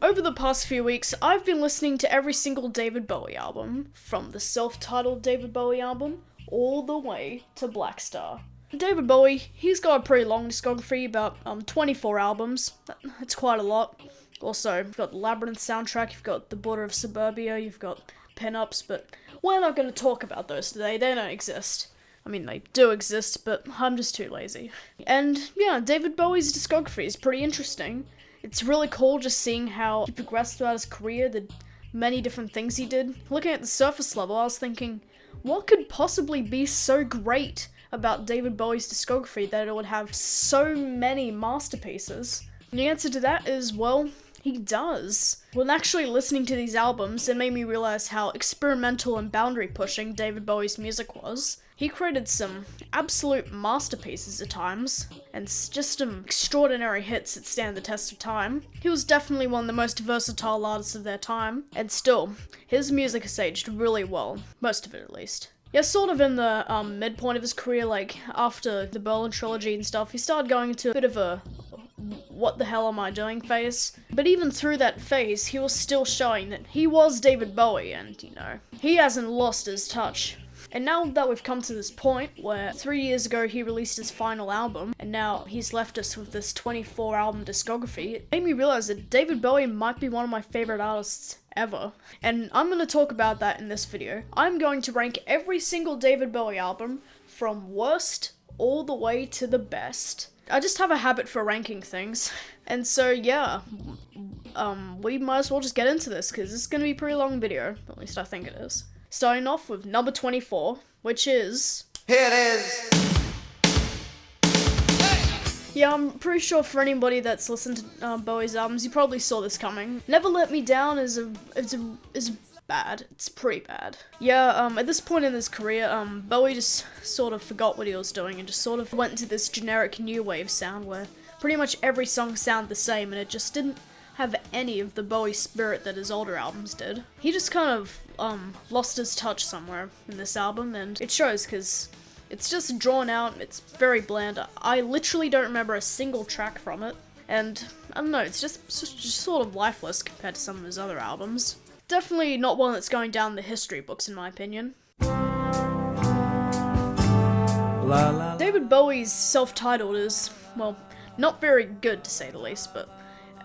Over the past few weeks, I've been listening to every single David Bowie album, from the self-titled David Bowie album, all the way to Blackstar. David Bowie, he's got a pretty long discography, about 24 albums. That's quite a lot. Also, you've got the Labyrinth soundtrack, you've got The Border of Suburbia, you've got Pin-Ups, but we're not going to talk about those today, they don't exist. I mean, they do exist, but I'm just too lazy. And yeah, David Bowie's discography is pretty interesting. It's really cool just seeing how he progressed throughout his career, the many different things he did. Looking at the surface level, I was thinking, what could possibly be so great about David Bowie's discography that it would have so many masterpieces? And the answer to that is, well, he does. When actually listening to these albums, it made me realize how experimental and boundary-pushing David Bowie's music was. He created some absolute masterpieces at times, and just some extraordinary hits that stand the test of time. He was definitely one of the most versatile artists of their time, and still, his music has aged really well, most of it at least. Yeah, sort of in the midpoint of his career, like after the Berlin trilogy and stuff, he started going into a bit of a what the hell am I doing phase. But even through that phase, he was still showing that he was David Bowie, and he hasn't lost his touch. And now that we've come to this point where 3 years ago he released his final album, and now he's left us with this 24 album discography, it made me realize that David Bowie might be one of my favorite artists ever. And I'm going to talk about that in this video. I'm going to rank every single David Bowie album from worst all the way to the best. I just have a habit for ranking things. And so yeah, we might as well just get into this, because it's going to be a pretty long video, at least I think it is. Starting off with number 24, which is... Here it is! Yeah, I'm pretty sure for anybody that's listened to Bowie's albums, you probably saw this coming. Never Let Me Down is bad. It's pretty bad. Yeah, at this point in his career, Bowie just sort of forgot what he was doing and just sort of went into this generic new wave sound where pretty much every song sounded the same, and it just didn't have any of the Bowie spirit that his older albums did. He just kind of lost his touch somewhere in this album, and it shows because it's just drawn out, it's very bland. I literally don't remember a single track from it, and I don't know, it's just sort of lifeless compared to some of his other albums. Definitely not one that's going down the history books in my opinion. David Bowie's self-titled is, well, not very good to say the least, but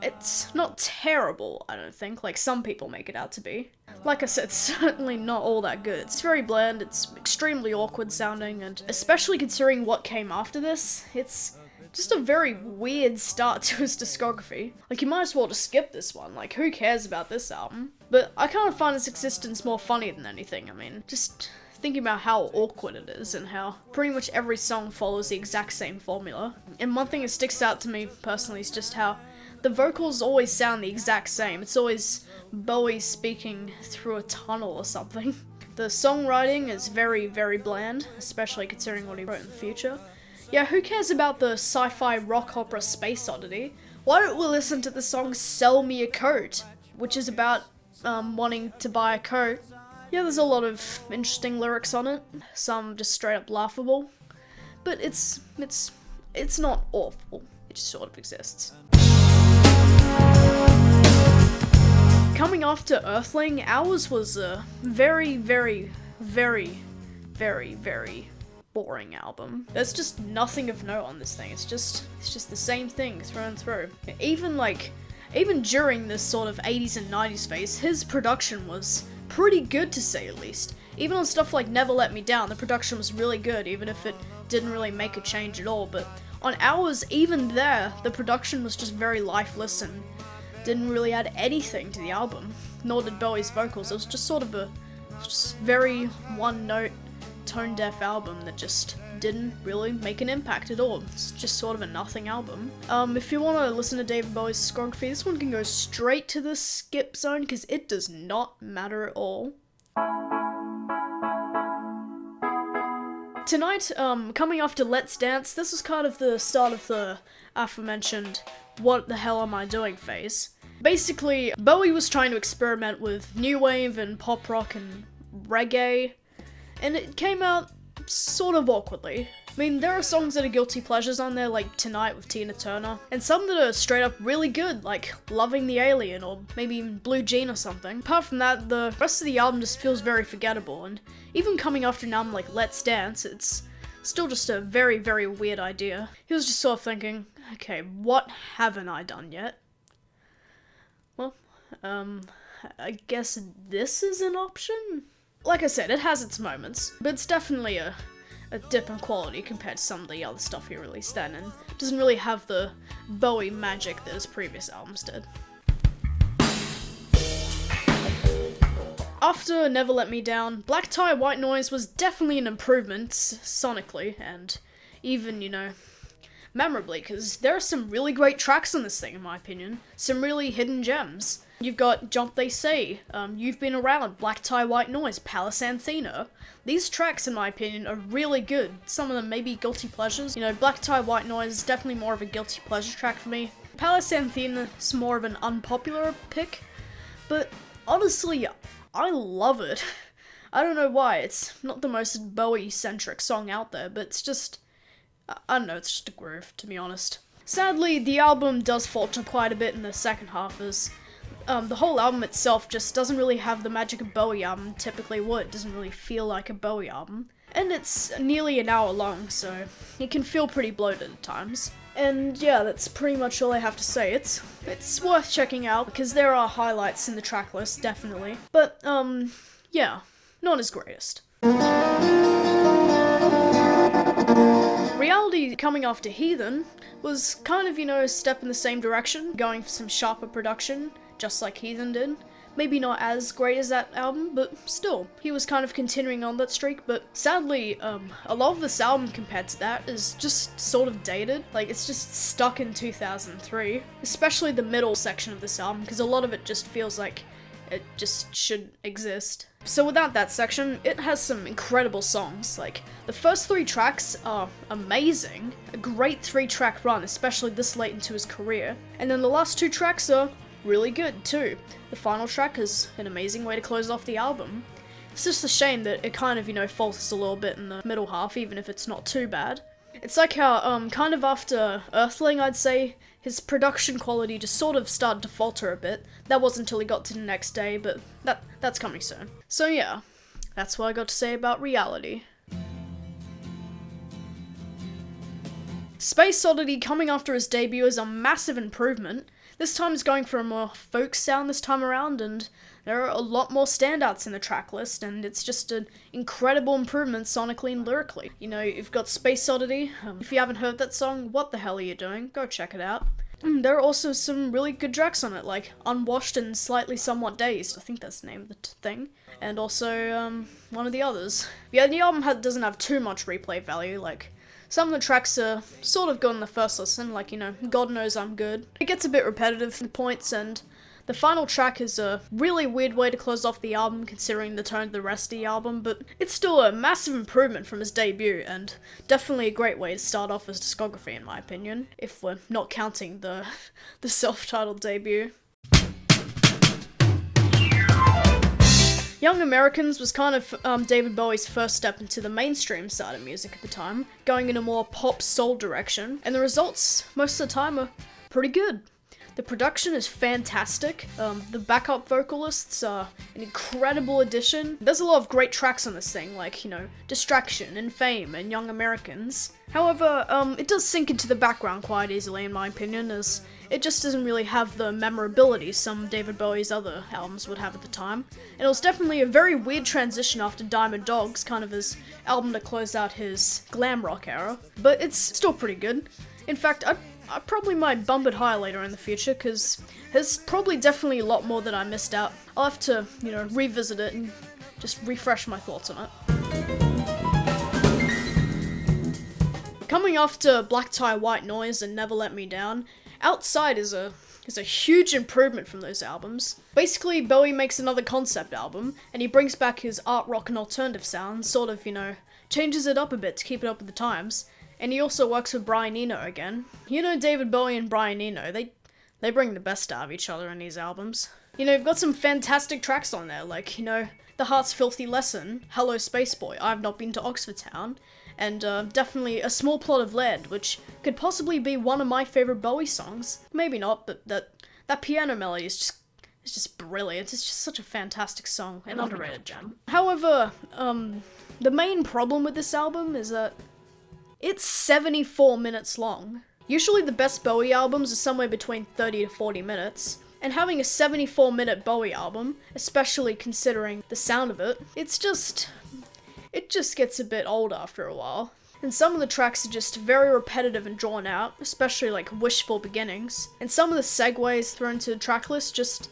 it's not terrible, I don't think, like some people make it out to be. Like I said, certainly not all that good. It's very bland, it's extremely awkward sounding, and especially considering what came after this, it's just a very weird start to his discography. Like, you might as well just skip this one, like, who cares about this album? But I kind of find its existence more funny than anything. I mean, just thinking about how awkward it is and how pretty much every song follows the exact same formula. And one thing that sticks out to me personally is just how the vocals always sound the exact same. It's always Bowie speaking through a tunnel or something. The songwriting is very, very bland, especially considering what he wrote in the future. Yeah, who cares about the sci-fi rock opera Space Oddity? Why don't we listen to the song Sell Me a Coat, which is about wanting to buy a coat. Yeah, there's a lot of interesting lyrics on it, some just straight up laughable, but it's not awful, it just sort of exists. Coming after Earthling, ours was a very, very, very, very, very boring album. There's just nothing of note on this thing. It's just the same thing through and through. Even during this sort of 80s and 90s phase, his production was pretty good to say the least. Even on stuff like Never Let Me Down, the production was really good, even if it didn't really make a change at all. But on ours, even there, the production was just very lifeless and didn't really add anything to the album. Nor did Bowie's vocals. It was just sort of a very one-note, tone-deaf album that just didn't really make an impact at all. It's just sort of a nothing album. If you want to listen to David Bowie's discography, this one can go straight to the skip zone because it does not matter at all. Tonight, coming after Let's Dance, this is kind of the start of the aforementioned what the hell am I doing phase. Basically, Bowie was trying to experiment with new wave and pop rock and reggae, and it came out sort of awkwardly. I mean, there are songs that are guilty pleasures on there, like Tonight with Tina Turner, and some that are straight up really good, like Loving the Alien, or maybe even Blue Jean or something. Apart from that, the rest of the album just feels very forgettable, and even coming after an album like Let's Dance, it's still just a very, very weird idea. He was just sort of thinking, okay, what haven't I done yet? Well, I guess this is an option? Like I said, it has its moments, but it's definitely a dip in quality compared to some of the other stuff he released then, and doesn't really have the Bowie magic that his previous albums did. After Never Let Me Down, Black Tie, White Noise was definitely an improvement sonically, and even, you know, memorably, because there are some really great tracks on this thing, in my opinion. Some really hidden gems. You've got Jump They Say, You've Been Around, Black Tie, White Noise, Palace Anthena. These tracks, in my opinion, are really good. Some of them may be guilty pleasures. You know, Black Tie, White Noise is definitely more of a guilty pleasure track for me. Palace Anthena is more of an unpopular pick, but honestly, I love it. I don't know why, it's not the most Bowie-centric song out there, but it's just, I don't know, it's just a groove, to be honest. Sadly, the album does falter quite a bit in the second half, as the whole album itself just doesn't really have the magic a Bowie album typically would. It doesn't really feel like a Bowie album. And it's nearly an hour long, so it can feel pretty bloated at times. And yeah, that's pretty much all I have to say. It's worth checking out, because there are highlights in the track list, definitely. But, yeah, not his greatest. Reality, coming after Heathen, was kind of, you know, a step in the same direction, going for some sharper production, just like Heathen did. Maybe not as great as that album, but still, he was kind of continuing on that streak. But sadly, a lot of this album compared to that is just sort of dated. Like, it's just stuck in 2003, especially the middle section of this album, because a lot of it just feels like it just shouldn't exist. So without that section, it has some incredible songs. Like, the first 3 tracks are amazing, a great 3-track run, especially this late into his career. And then the last 2 tracks are really good too. The final track is an amazing way to close off the album. It's just a shame that it kind of, you know, falters a little bit in the middle half, even if it's not too bad. It's like how, kind of after Earthling, I'd say, his production quality just sort of started to falter a bit. That wasn't until he got to the next day, but that's coming soon. So yeah, that's what I got to say about Reality. Space Oddity, coming after his debut, is a massive improvement. This time it's going for a more folk sound this time around, and there are a lot more standouts in the track list, and it's just an incredible improvement sonically and lyrically. You know, you've got Space Oddity. If you haven't heard that song, what the hell are you doing? Go check it out. There are also some really good tracks on it, like Unwashed and Slightly Somewhat Dazed. I think that's the name of the thing. And also, one of the others. Yeah, the album doesn't have too much replay value, like, some of the tracks are sort of good on the first listen, like, you know, God Knows I'm Good. It gets a bit repetitive at points, and the final track is a really weird way to close off the album, considering the tone of the rest of the album, but it's still a massive improvement from his debut, and definitely a great way to start off his discography, in my opinion, if we're not counting the self-titled debut. Young Americans was kind of David Bowie's first step into the mainstream side of music at the time, going in a more pop soul direction, and the results, most of the time, are pretty good. The production is fantastic, the backup vocalists are an incredible addition. There's a lot of great tracks on this thing, like, you know, Distraction and Fame and Young Americans. However, it does sink into the background quite easily, in my opinion, as it just doesn't really have the memorability some David Bowie's other albums would have at the time. And it was definitely a very weird transition after Diamond Dogs, kind of his album to close out his glam rock era, but it's still pretty good. In fact, I probably might bump it higher later in the future, because there's probably definitely a lot more that I missed out. I'll have to, you know, revisit it and just refresh my thoughts on it. Coming after Black Tie, White Noise and Never Let Me Down, Outside is a huge improvement from those albums. Basically, Bowie makes another concept album, and he brings back his art rock and alternative sound, sort of, you know, changes it up a bit to keep it up with the times. And he also works with Brian Eno again. You know, David Bowie and Brian Eno, they bring the best out of each other in these albums. You know, you've got some fantastic tracks on there, like, you know, The Heart's Filthy Lesson, Hello Space Boy, I've Not Been to Oxford Town, and definitely A Small Plot of Land, which could possibly be one of my favorite Bowie songs. Maybe not, but that piano melody is just brilliant. It's just such a fantastic song, an underrated gem. However, the main problem with this album is that it's 74 minutes long. Usually the best Bowie albums are somewhere between 30 to 40 minutes, and having a 74-minute Bowie album, especially considering the sound of it, it just gets a bit old after a while. And some of the tracks are just very repetitive and drawn out, especially like Wishful Beginnings. And some of the segues thrown to the track list just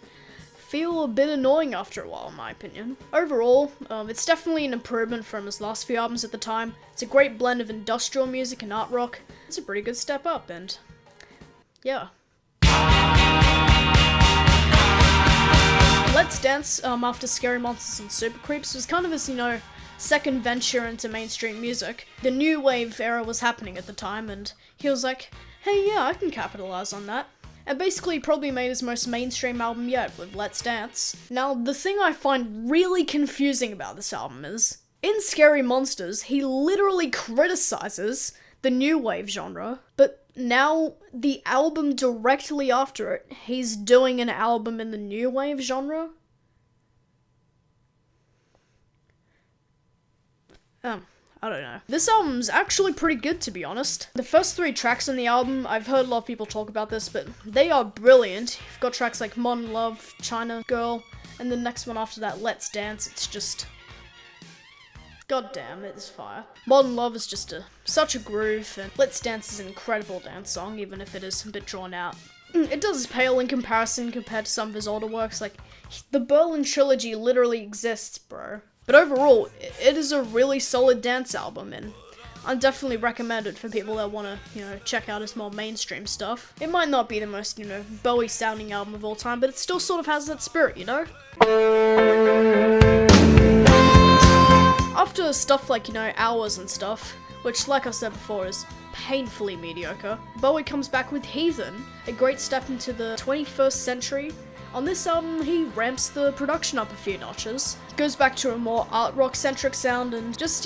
feel a bit annoying after a while, in my opinion. Overall, it's definitely an improvement from his last few albums at the time. It's a great blend of industrial music and art rock. It's a pretty good step up, and yeah. Let's Dance, after Scary Monsters and Super Creeps, was kind of his, second venture into mainstream music. The new wave era was happening at the time, and he was like, hey, yeah, I can capitalize on that. And basically probably made his most mainstream album yet with Let's Dance. Now, the thing I find really confusing about this album is, in Scary Monsters, he literally criticizes the new wave genre, but now the album directly after it, he's doing an album in the new wave genre? I don't know. This album's actually pretty good, to be honest. The first 3 tracks on the album, I've heard a lot of people talk about this, but they are brilliant. You've got tracks like Modern Love, China Girl, and the next one after that, Let's Dance. It's just... God damn, it is fire. Modern Love is just such a groove, and Let's Dance is an incredible dance song, even if it is a bit drawn out. It does pale in comparison compared to some of his older works, like, the Berlin Trilogy literally exists, bro. But overall, it is a really solid dance album, and I definitely recommend it for people that want to, check out his more mainstream stuff. It might not be the most, Bowie-sounding album of all time, but it still sort of has that spirit, After stuff like, Hours and stuff, which, like I said before, is painfully mediocre, Bowie comes back with Hazen, a great step into the 21st century. On this album, he ramps the production up a few notches, goes back to a more art rock-centric sound, and just,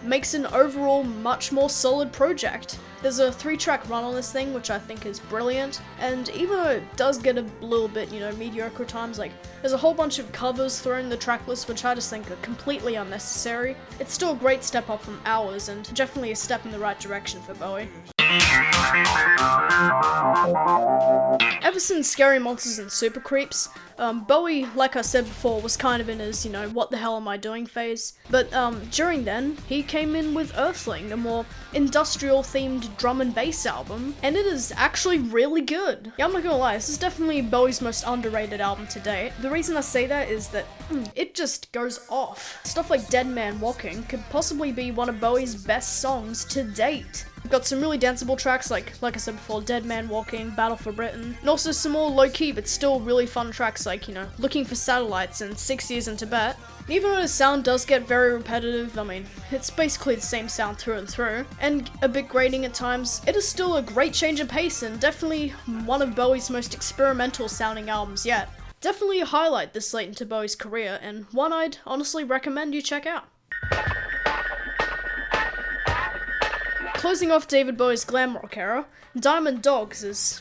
makes an overall much more solid project. There's a 3-track run on this thing, which I think is brilliant, and even though it does get a little bit, mediocre at times, like, there's a whole bunch of covers thrown in the track list, which I just think are completely unnecessary. It's still a great step up from Hours, and definitely a step in the right direction for Bowie. Ever since Scary Monsters and Super Creeps, Bowie, like I said before, was kind of in his, what the hell am I doing phase. But during then, he came in with Earthling, a more industrial-themed drum and bass album, and it is actually really good. Yeah, I'm not gonna lie, this is definitely Bowie's most underrated album to date. The reason I say that is that it just goes off. Stuff like Dead Man Walking could possibly be one of Bowie's best songs to date. We've got some really danceable tracks like I said before, Dead Man Walking, Battle for Britain, and also some more low-key but still really fun tracks like, Looking for Satellites and 6 Years in Tibet. And even though the sound does get very repetitive, it's basically the same sound through and through, and a bit grating at times, it is still a great change of pace and definitely one of Bowie's most experimental sounding albums yet. Definitely a highlight this late into Bowie's career, and one I'd honestly recommend you check out. Closing off David Bowie's glam rock era, Diamond Dogs is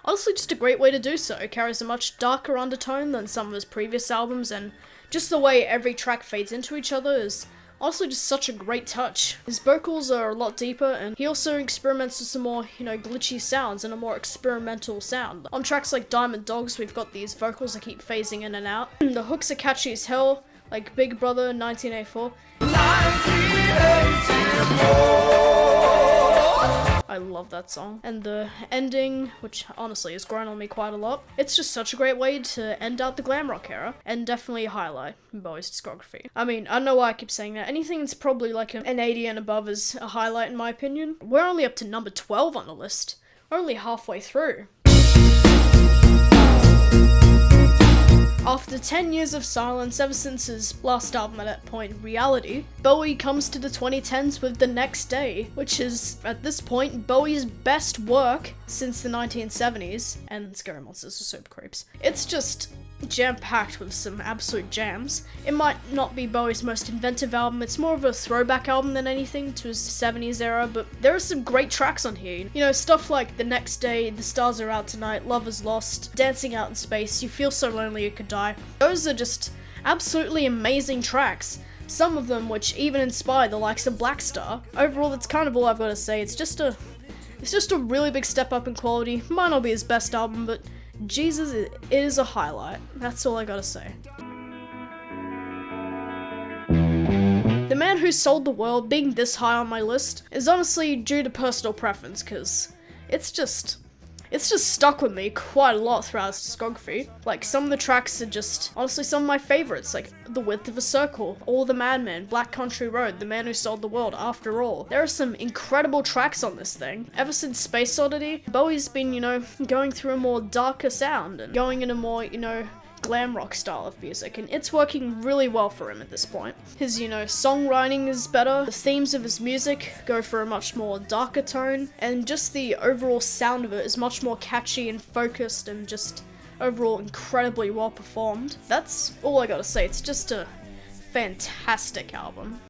honestly just a great way to do so. It carries a much darker undertone than some of his previous albums, and just the way every track fades into each other is honestly just such a great touch. His vocals are a lot deeper, and he also experiments with some more, glitchy sounds and a more experimental sound. On tracks like Diamond Dogs, we've got these vocals that keep phasing in and out. The hooks are catchy as hell, like Big Brother 1984. 1984. I love that song. And the ending, which honestly has grown on me quite a lot, it's just such a great way to end out the glam rock era, and definitely a highlight in Bowie's discography. I don't know why I keep saying that. Anything that's probably like an 80 and above is a highlight in my opinion. We're only up to number 12 on the list. We're only halfway through. After 10 years of silence ever since his last album at that point, Reality, Bowie comes to the 2010s with The Next Day, which is, at this point, Bowie's best work since the 1970s, and Scary Monsters and Super Creeps. It's just jam-packed with some absolute jams. It might not be Bowie's most inventive album, it's more of a throwback album than anything to his 70s era, but there are some great tracks on here. You know, stuff like The Next Day, The Stars Are Out Tonight, Love Is Lost, Dancing Out in Space, You Feel So Lonely You Could Die. Those are just absolutely amazing tracks. Some of them which even inspire the likes of Blackstar. Overall, that's kind of all I've got to say. It's just a really big step up in quality. Might not be his best album, but Jesus, it is a highlight. That's all I gotta say. The Man Who Sold the World being this high on my list is honestly due to personal preference, because it's just stuck with me quite a lot throughout its discography. Like, some of the tracks are just, honestly, some of my favorites, like The Width of a Circle, All the Madmen, Black Country Road, The Man Who Sold the World, After All. There are some incredible tracks on this thing. Ever since Space Oddity, Bowie's been, you know, going through a more darker sound and going in a more, you know, glam rock style of music, and it's working really well for him at this point. His, you know, songwriting is better, the themes of his music go for a much more darker tone, and just the overall sound of it is much more catchy and focused and just overall incredibly well performed. That's all I gotta say, it's just a fantastic album.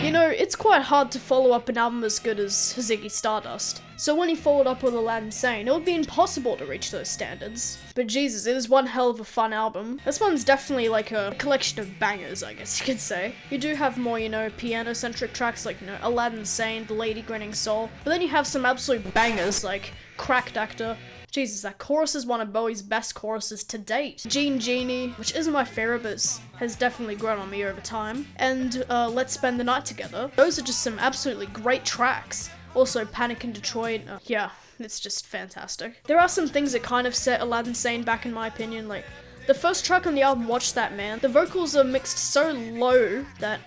You know, it's quite hard to follow up an album as good as Ziggy Stardust, so when he followed up with Aladdin Sane, it would be impossible to reach those standards. But Jesus, it is one hell of a fun album. This one's definitely like a collection of bangers, I guess you could say. You do have more, you know, piano-centric tracks like, you know, Aladdin Sane, The Lady Grinning Soul, but then you have some absolute bangers like Cracked Actor. Jesus, that chorus is one of Bowie's best choruses to date. Genie, which isn't my favorite, but has definitely grown on me over time. And Let's Spend the Night Together. Those are just some absolutely great tracks. Also, Panic in Detroit, yeah, it's just fantastic. There are some things that kind of set Aladdin Sane back in my opinion, like the first track on the album, Watch That Man. The vocals are mixed so low that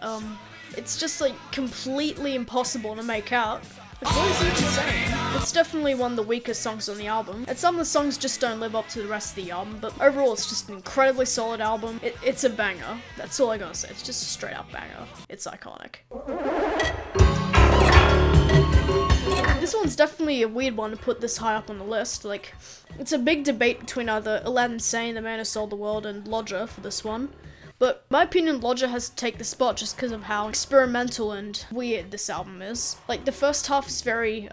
it's just like completely impossible to make out. Like, what is he even saying? It's definitely one of the weakest songs on the album, and some of the songs just don't live up to the rest of the album, but overall it's just an incredibly solid album. It's a banger. That's all I gotta say. It's just a straight up banger. It's iconic. This one's definitely a weird one to put this high up on the list. Like, it's a big debate between either Aladdin Sane, The Man Who Sold the World, and Lodger for this one. But in my opinion, Lodger has to take the spot just because of how experimental and weird this album is. Like, the first half is very,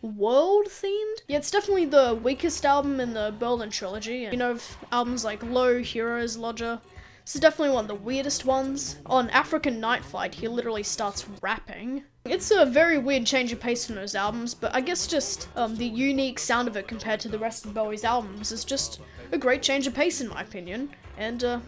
world-themed. Yeah, it's definitely the weakest album in the Berlin trilogy. You know, albums like Low, Heroes, Lodger. This is definitely one of the weirdest ones. On African Night Flight, he literally starts rapping. It's a very weird change of pace from those albums, but I guess just the unique sound of it compared to the rest of Bowie's albums is just a great change of pace in my opinion, and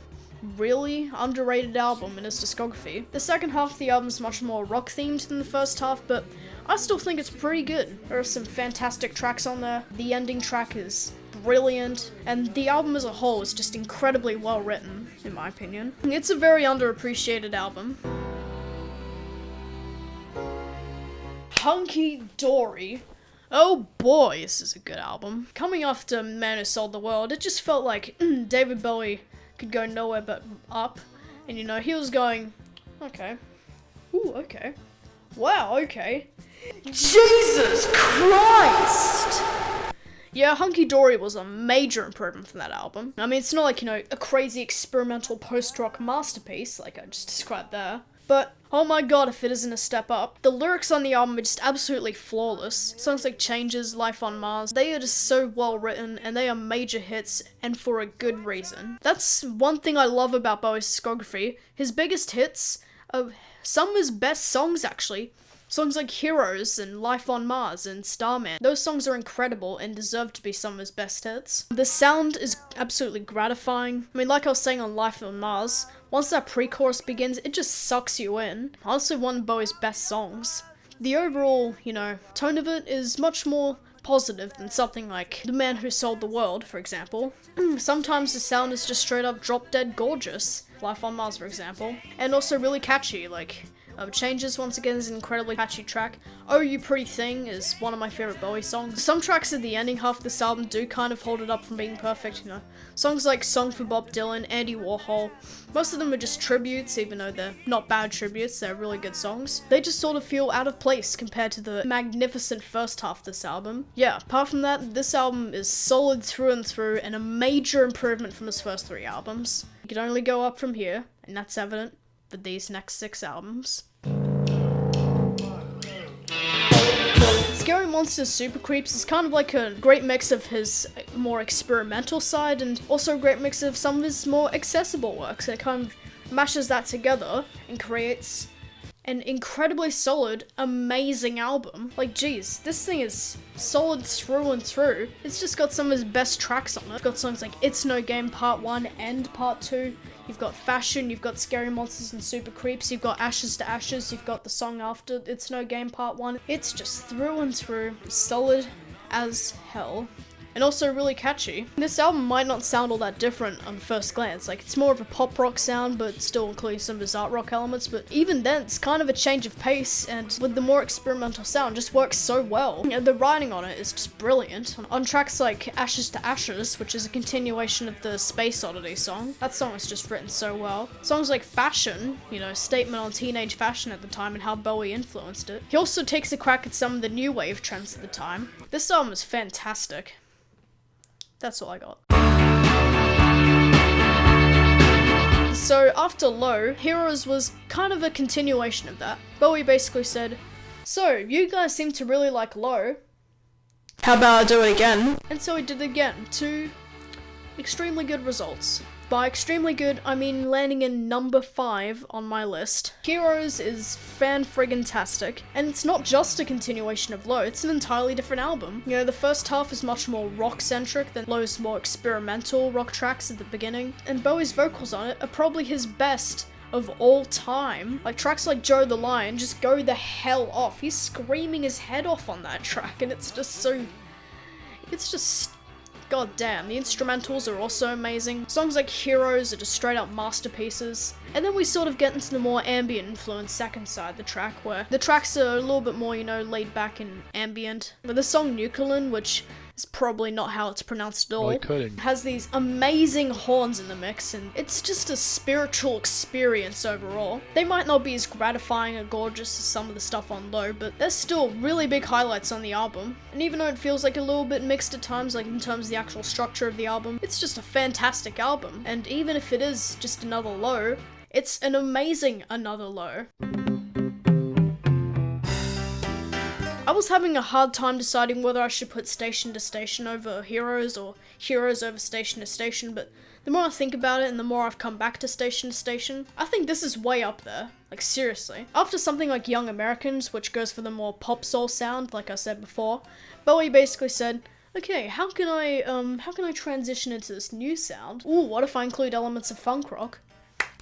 really underrated album in his discography. The second half of the album is much more rock themed than the first half, but I still think it's pretty good. There are some fantastic tracks on there. The ending track is brilliant, and the album as a whole is just incredibly well written, in my opinion. It's a very underappreciated album. Hunky Dory. Oh boy, this is a good album. Coming after Man Who Sold the World, it just felt like David Bowie could go nowhere but up, and you know, he was going, okay, ooh, okay, wow, okay, Jesus Christ! Yeah, Hunky Dory was a major improvement from that album. I mean, it's not like, you know, a crazy experimental post-rock masterpiece like I just described there, but oh my god if it isn't a step up. The lyrics on the album are just absolutely flawless. Songs like Changes, Life on Mars, they are just so well written, and they are major hits, and for a good reason. That's one thing I love about Bowie's discography. His biggest hits are some of his best songs actually. Songs like Heroes and Life on Mars and Starman. Those songs are incredible and deserve to be some of his best hits. The sound is absolutely gratifying. I mean, like I was saying on Life on Mars, once that pre-chorus begins, it just sucks you in. Honestly, one of Bowie's best songs. The overall, you know, tone of it is much more positive than something like The Man Who Sold the World, for example. Sometimes the sound is just straight up drop dead gorgeous. Life on Mars, for example. And also really catchy, like Changes, once again, is an incredibly catchy track. Oh You Pretty Thing is one of my favorite Bowie songs. Some tracks at the ending half of this album do kind of hold it up from being perfect, you know. Songs like Song for Bob Dylan, Andy Warhol, most of them are just tributes, even though they're not bad tributes, they're really good songs. They just sort of feel out of place compared to the magnificent first half of this album. Yeah, apart from that, this album is solid through and through and a major improvement from his first 3 albums. You can only go up from here, and that's evident for these next 6 albums. Scary Monsters Super Creeps is kind of like a great mix of his more experimental side and also a great mix of some of his more accessible works. It kind of mashes that together and creates an incredibly solid, amazing album. Like, geez, this thing is solid through and through. It's just got some of his best tracks on it. It's got songs like It's No Game Part 1 and Part 2. You've got Fashion, you've got Scary Monsters and Super Creeps, you've got Ashes to Ashes, you've got the song after It's No Game Part 1. It's just through and through, solid as hell. And also really catchy. This album might not sound all that different on first glance, like it's more of a pop rock sound but still including some of his art rock elements, but even then it's kind of a change of pace and with the more experimental sound just works so well. And the writing on it is just brilliant. On tracks like Ashes to Ashes, which is a continuation of the Space Oddity song, that song is just written so well. Songs like Fashion, you know, a statement on teenage fashion at the time and how Bowie influenced it. He also takes a crack at some of the new wave trends at the time. This album is fantastic. That's all I got. So after Low, Heroes was kind of a continuation of that. Bowie basically said, so you guys seem to really like Low, how about I do it again? And so he did it again, to extremely good results. By extremely good, I mean landing in number 5 on my list. Heroes is fan-friggin-tastic, and it's not just a continuation of Low, it's an entirely different album. You know, the first half is much more rock-centric than Low's more experimental rock tracks at the beginning, and Bowie's vocals on it are probably his best of all time. Like, tracks like Joe the Lion just go the hell off. He's screaming his head off on that track, and it's just god damn. The instrumentals are also amazing. Songs like Heroes are just straight up masterpieces. And then we sort of get into the more ambient influenced second side of the track, where the tracks are a little bit more, you know, laid back and ambient. But the song Nuclein, which is probably not how it's pronounced at all, has these amazing horns in the mix, and it's just a spiritual experience overall. They might not be as gratifying or gorgeous as some of the stuff on Low, but there's still really big highlights on the album. And even though it feels like a little bit mixed at times, like in terms of the actual structure of the album, it's just a fantastic album. And even if it is just another Low, it's an amazing another Low. I was having a hard time deciding whether I should put Station to Station over Heroes or Heroes over Station to Station, but the more I think about it and the more I've come back to Station, I think this is way up there. Like, seriously. After something like Young Americans, which goes for the more pop soul sound, like I said before, Bowie basically said, okay, how can I transition into this new sound? Ooh, what if I include elements of funk rock?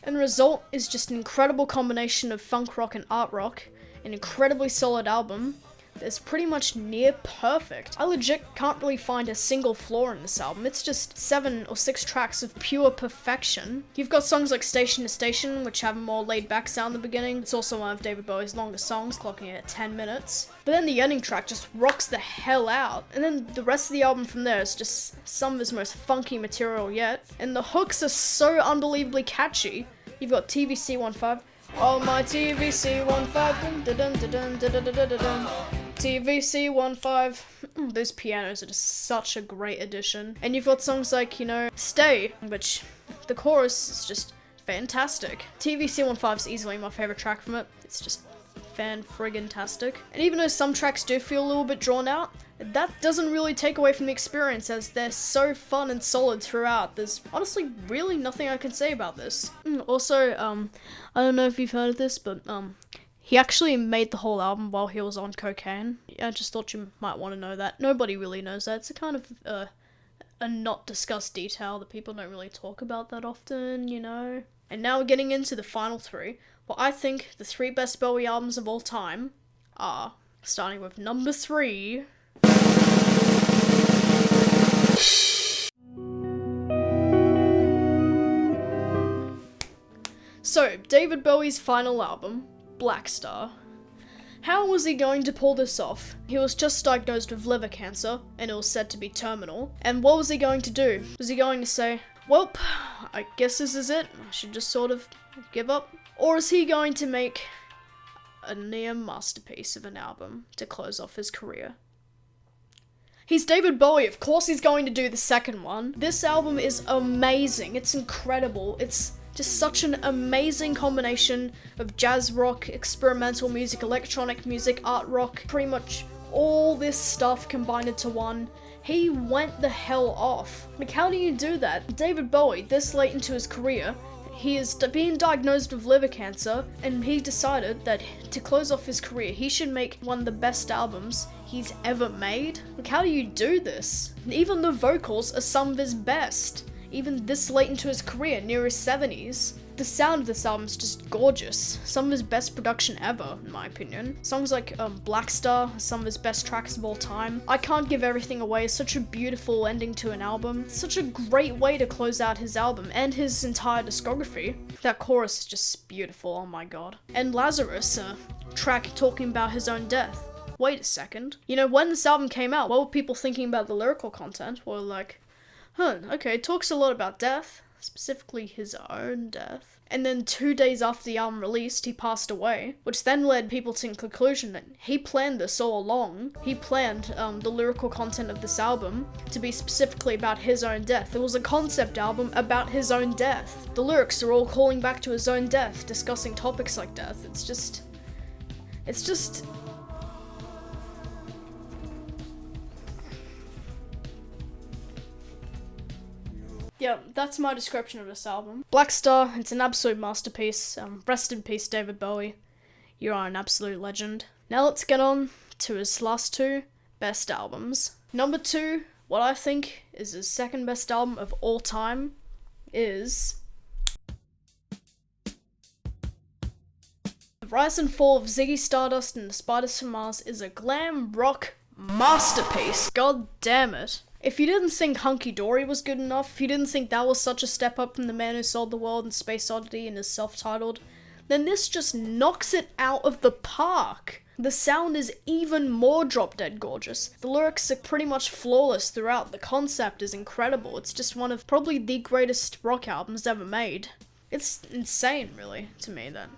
And the result is just an incredible combination of funk rock and art rock, an incredibly solid album that's pretty much near perfect. I legit can't really find a single flaw in this album. It's just 7 or 6 tracks of pure perfection. You've got songs like Station to Station, which have a more laid-back sound in the beginning. It's also one of David Bowie's longest songs, clocking it at 10 minutes. But then the ending track just rocks the hell out. And then the rest of the album from there is just some of his most funky material yet. And the hooks are so unbelievably catchy. You've got TVC 15. Oh my TVC 15. Dun dun dun dun dun dun dun dun dun. TVC 15. Those pianos are just such a great addition. And you've got songs like, you know, Stay, which the chorus is just fantastic. TVC 15 is easily my favorite track from it. It's just fan-friggin-tastic. And even though some tracks do feel a little bit drawn out, that doesn't really take away from the experience, as they're so fun and solid throughout. There's honestly really nothing I can say about this. Also, I don't know if you've heard of this, but he actually made the whole album while he was on cocaine. I just thought you might want to know that. Nobody really knows that. It's a kind of a not discussed detail that people don't really talk about that often, you know? And now we're getting into the final 3. Well, I think the 3 best Bowie albums of all time are, starting with number 3... So, David Bowie's final album, Blackstar. How was he going to pull this off? He was just diagnosed with liver cancer, and it was said to be terminal. And what was he going to do? Was he going to say, "Welp, I guess this is it, I should just sort of give up"? Or is he going to make a near masterpiece of an album to close off his career? He's David Bowie, of course he's going to do the second one. This album is amazing, it's incredible, it's just such an amazing combination of jazz rock, experimental music, electronic music, art rock, pretty much all this stuff combined into one. He went the hell off. Like, how do you do that? David Bowie, this late into his career, he is being diagnosed with liver cancer, and he decided that to close off his career, he should make one of the best albums he's ever made. Like, how do you do this? Even the vocals are some of his best. Even this late into his career, near his 70s. The sound of this album is just gorgeous. Some of his best production ever, in my opinion. Songs like Blackstar are some of his best tracks of all time. I Can't Give Everything Away is such a beautiful ending to an album. Such a great way to close out his album and his entire discography. That chorus is just beautiful, oh my god. And Lazarus, a track talking about his own death. Wait a second. You know, when this album came out, what were people thinking about the lyrical content? Well, like, okay, it talks a lot about death, specifically his own death. And then 2 days after the album released, he passed away, which then led people to the conclusion that he planned this all along. He planned the lyrical content of this album to be specifically about his own death. It was a concept album about his own death. The lyrics are all calling back to his own death, discussing topics like death. It's just... Yeah, that's my description of this album. Blackstar, it's an absolute masterpiece. Rest in peace, David Bowie. You are an absolute legend. Now let's get on to his last two best albums. Number 2, what I think is his second best album of all time, is The Rise and Fall of Ziggy Stardust and the Spiders from Mars is a glam rock masterpiece. God damn it. If you didn't think Hunky Dory was good enough, if you didn't think that was such a step up from The Man Who Sold the World and Space Oddity and is self-titled, then this just knocks it out of the park. The sound is even more drop-dead gorgeous. The lyrics are pretty much flawless throughout. The concept is incredible. It's just one of probably the greatest rock albums ever made. It's insane, really, to me, that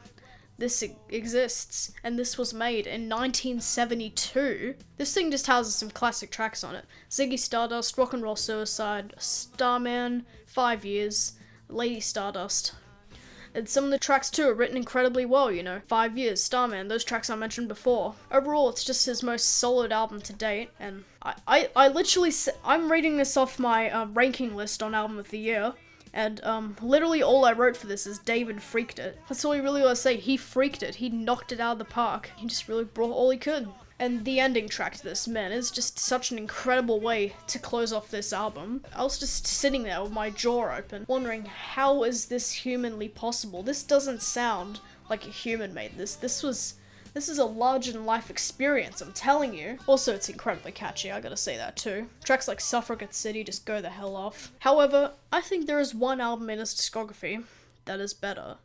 this exists, and this was made in 1972. This thing just has some classic tracks on it. Ziggy Stardust, Rock and Roll Suicide, Starman, 5 Years, Lady Stardust. And some of the tracks too are written incredibly well, you know. 5 Years, Starman, those tracks I mentioned before. Overall, it's just his most solid album to date, and I literally, I'm reading this off my ranking list on Album of the Year. And literally all I wrote for this is David freaked it. That's all you really want to say. He freaked it. He knocked it out of the park. He just really brought all he could. And the ending track to this, man, is just such an incredible way to close off this album. I was just sitting there with my jaw open, wondering, how is this humanly possible? This doesn't sound like a human made this. This is a larger-than-life experience, I'm telling you. Also, it's incredibly catchy, I gotta say that too. Tracks like Suffragette City just go the hell off. However, I think there is one album in his discography that is better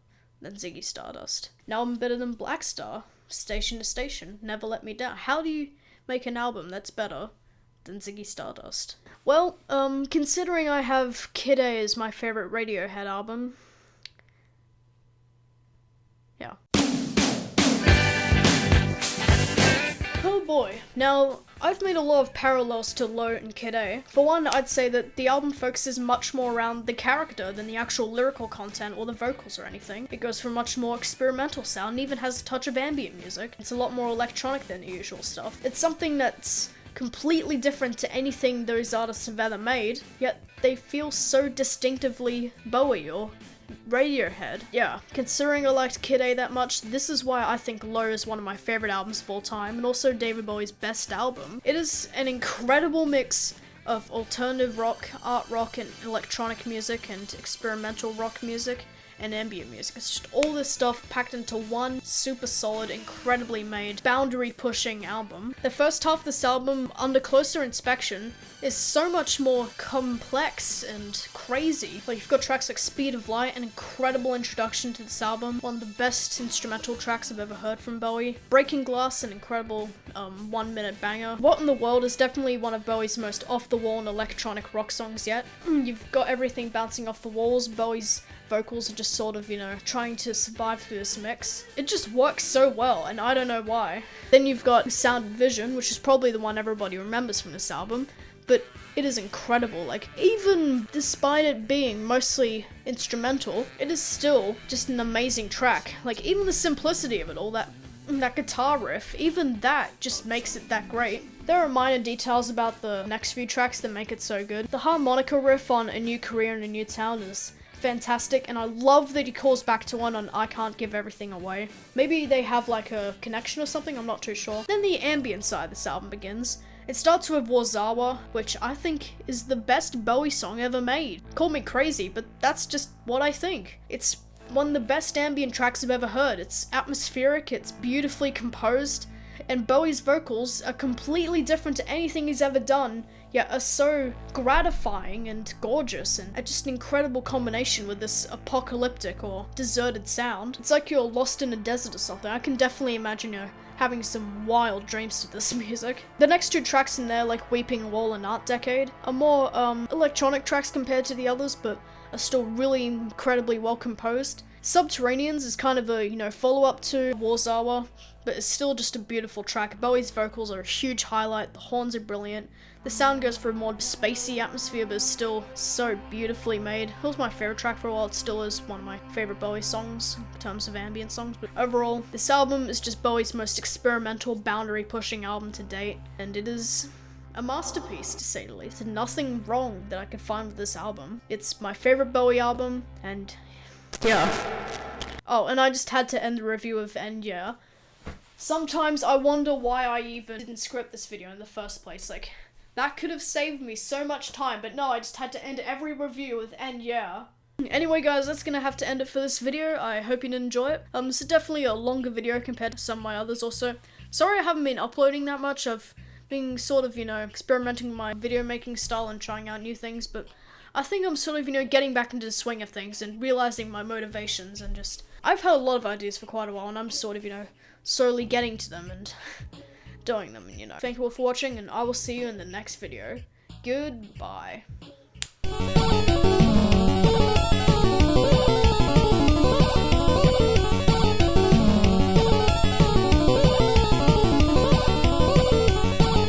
than Ziggy Stardust. An album better than Blackstar, Station to Station, Never Let Me Down. How do you make an album that's better than Ziggy Stardust? Well, considering I have Kid A as my favorite Radiohead album, yeah. Oh boy. Now, I've made a lot of parallels to Low and Kid A. For one, I'd say that the album focuses much more around the character than the actual lyrical content or the vocals or anything. It goes for a much more experimental sound and even has a touch of ambient music. It's a lot more electronic than the usual stuff. It's something that's completely different to anything those artists have ever made, yet they feel so distinctively Bowie or Radiohead. Yeah, considering I liked Kid A that much, this is why I think Low is one of my favorite albums of all time, and also David Bowie's best album. It is an incredible mix of alternative rock, art rock, and electronic music, and experimental rock music, and ambient music. It's just all this stuff packed into one super solid, incredibly made, boundary-pushing album. The first half of this album, under closer inspection, is so much more complex and crazy. Like, you've got tracks like Speed of Light, an incredible introduction to this album, one of the best instrumental tracks I've ever heard from Bowie. Breaking Glass, an incredible 1-minute banger. What in the World is definitely one of Bowie's most off-the-wall and electronic rock songs yet. You've got everything bouncing off the walls. Bowie's vocals are just sort of, trying to survive through this mix. It just works so well, and I don't know why. Then you've got Sound and Vision, which is probably the one everybody remembers from this album, but it is incredible. Like, even despite it being mostly instrumental, it is still just an amazing track. Like, even the simplicity of it all, that guitar riff, even that just makes it that great. There are minor details about the next few tracks that make it so good. The harmonica riff on A New Career and a New Town is fantastic, and I love that he calls back to one on I Can't Give Everything Away. Maybe they have like a connection or something, I'm not too sure. Then the ambient side of this album begins. It starts with Warszawa, which I think is the best Bowie song ever made. Call me crazy, but that's just what I think. It's one of the best ambient tracks I've ever heard. It's atmospheric, it's beautifully composed, and Bowie's vocals are completely different to anything he's ever done, yet are so gratifying and gorgeous, and just an incredible combination with this apocalyptic or deserted sound. It's like you're lost in a desert or something. I can definitely imagine having some wild dreams to this music. The next two tracks in there, like Weeping Wall and Art Decade, are more electronic tracks compared to the others, but are still really incredibly well composed. Subterraneans is kind of a, follow-up to Warszawa, but it's still just a beautiful track. Bowie's vocals are a huge highlight, the horns are brilliant, the sound goes for a more spacey atmosphere, but is still so beautifully made. It was my favorite track for a while, it still is one of my favorite Bowie songs in terms of ambient songs, but overall, this album is just Bowie's most experimental, boundary-pushing album to date, and it is a masterpiece, to say the least. There's nothing wrong that I can find with this album. It's my favorite Bowie album, and yeah. Oh, and I just had to end the review with "and yeah." Sometimes I wonder why I even didn't script this video in the first place. Like, that could have saved me so much time, but no, I just had to end every review with "and yeah." Anyway guys, that's gonna have to end it for this video. I hope you did enjoy it. This is definitely a longer video compared to some of my others also. Sorry I haven't been uploading that much. I've been sort of, experimenting with my video making style and trying out new things, but I think I'm sort of, getting back into the swing of things and realizing my motivations, and just, I've had a lot of ideas for quite a while, and I'm sort of, slowly getting to them and doing them, and, thank you all for watching, and I will see you in the next video. Goodbye.